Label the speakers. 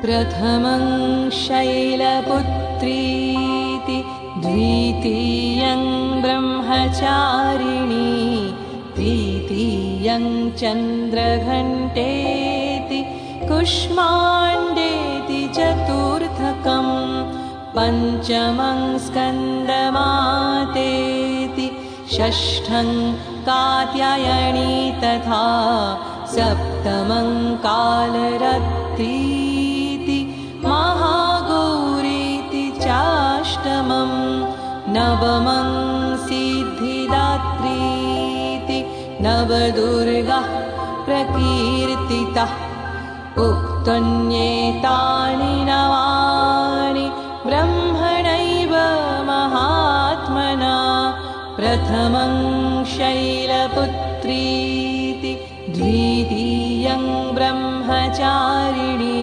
Speaker 1: प्रथमं शैलपुत्रीति द्वितीयं ब्रह्मचारिणी तृतीयं चन्द्रघण्टेति कुष्माण्डेति चतुर्थकं पञ्चमं स्कन्दमातेति षष्ठं कात्यायनी तथा सप्तमं कालरत्रीति महागौरीति चाष्टमं नवमं सिद्धिदात्रीति नवदुर्गा प्रकीर्तितः उक्तन्येतानि नवानि ब्रह्मणैव महात्मना प्रथमं शैलपुत्रीति द्वितीयं ब्रह्मचारिणी